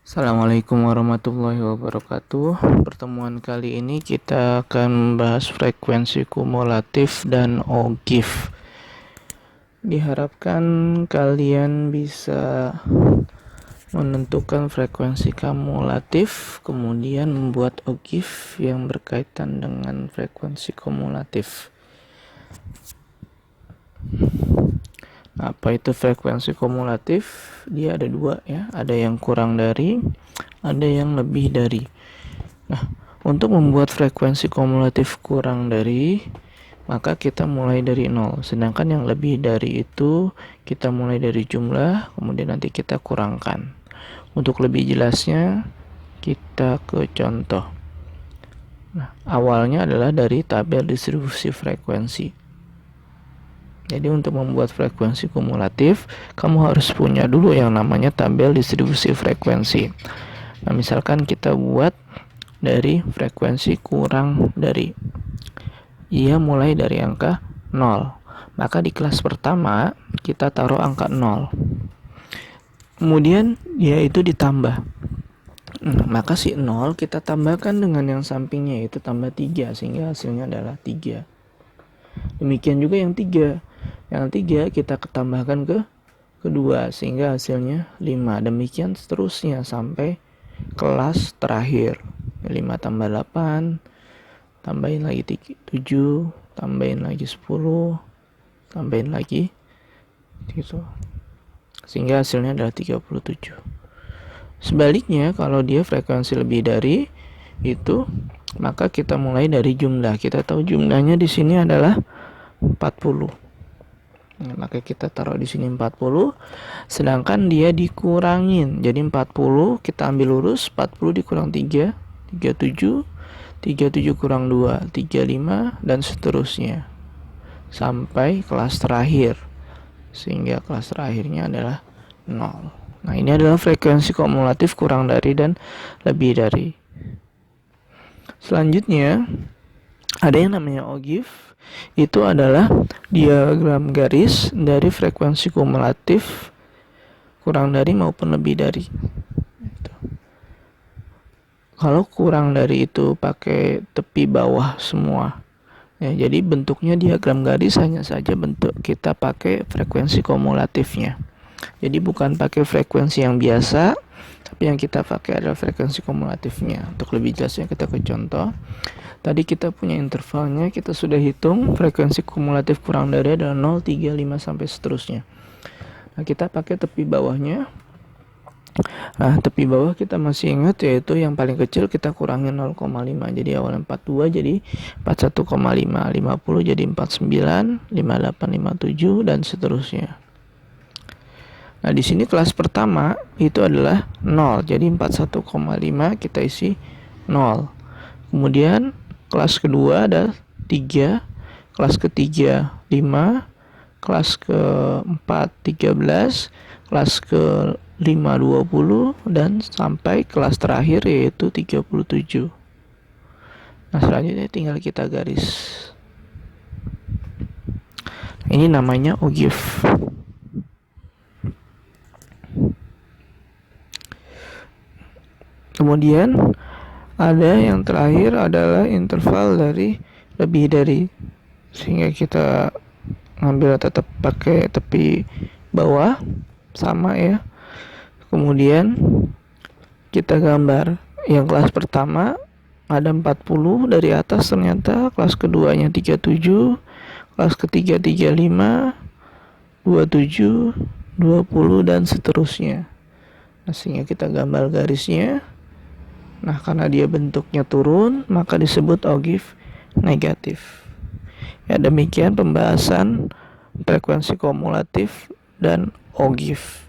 Assalamualaikum warahmatullahi wabarakatuh. Pertemuan kali ini kita akan membahas frekuensi kumulatif dan OGIF. Diharapkan kalian bisa menentukan frekuensi kumulatif, kemudian membuat OGIF yang berkaitan dengan frekuensi kumulatif. Apa itu frekuensi kumulatif? Dia ada dua ya, ada yang kurang dari, ada yang lebih dari. Nah, untuk membuat frekuensi kumulatif kurang dari, maka kita mulai dari 0. Sedangkan yang lebih dari itu kita mulai dari jumlah, kemudian nanti kita kurangkan. Untuk lebih jelasnya kita ke contoh. Nah, awalnya adalah dari tabel distribusi frekuensi. Jadi untuk membuat frekuensi kumulatif, kamu harus punya dulu yang namanya tabel distribusi frekuensi. Nah, misalkan kita buat dari frekuensi kurang dari. Ia mulai dari angka 0. Maka di kelas pertama kita taruh angka 0. Kemudian dia itu ditambah. Maka si 0 kita tambahkan dengan yang sampingnya, yaitu tambah 3, sehingga hasilnya adalah 3. Demikian juga yang 3. Yang 3 kita tambahkan ke kedua, sehingga hasilnya 5. Demikian seterusnya sampai kelas terakhir. 5 tambah 8, tambahin lagi 7, tambahin lagi 10, tambahin lagi gitu. Sehingga hasilnya adalah 37. Sebaliknya, kalau dia frekuensi lebih dari itu, maka kita mulai dari jumlah. Kita tahu jumlahnya di sini adalah 40. Nah, maka kita taruh di sini 40, sedangkan dia dikurangin. Jadi 40 kita ambil lurus, 40 dikurang 3, 37, 37 kurang 2, 35, dan seterusnya sampai kelas terakhir, sehingga kelas terakhirnya adalah 0. Nah, ini adalah frekuensi kumulatif kurang dari dan lebih dari. Selanjutnya ada yang namanya OGIF. Itu adalah diagram garis dari frekuensi kumulatif kurang dari maupun lebih dari. Kalau kurang dari itu pakai tepi bawah semua ya, jadi bentuknya diagram garis, hanya saja bentuk kita pakai frekuensi kumulatifnya. Jadi bukan pakai frekuensi yang biasa, tapi yang kita pakai adalah frekuensi kumulatifnya. Untuk lebih jelasnya kita ke contoh. Tadi kita punya intervalnya, kita sudah hitung frekuensi kumulatif kurang dari adalah 0, 3, 5 sampai seterusnya. Nah, kita pakai tepi bawahnya. Nah, tepi bawah kita masih ingat, yaitu yang paling kecil kita kurangin 0,5. Jadi awalnya 42 jadi 41,5, 50 jadi 49, 58, 57 dan seterusnya. Nah, di sini kelas pertama itu adalah 0. Jadi 41,5 kita isi 0. Kemudian kelas kedua ada 3, kelas ketiga 5, kelas keempat 13, kelas kelima 20, dan sampai kelas terakhir yaitu 37. Nah, selanjutnya tinggal kita garis. Ini namanya OGIF. Kemudian ada yang terakhir adalah interval dari lebih dari, sehingga kita ngambil tetap pakai tepi bawah sama ya. Kemudian kita gambar yang kelas pertama ada 40 dari atas, ternyata kelas keduanya 37, kelas ketiga 35, 27, 20 dan seterusnya. Nah, sehingga kita gambar garisnya. Nah, karena dia bentuknya turun, maka disebut OGIF negatif. Ya, demikian pembahasan frekuensi kumulatif dan OGIF.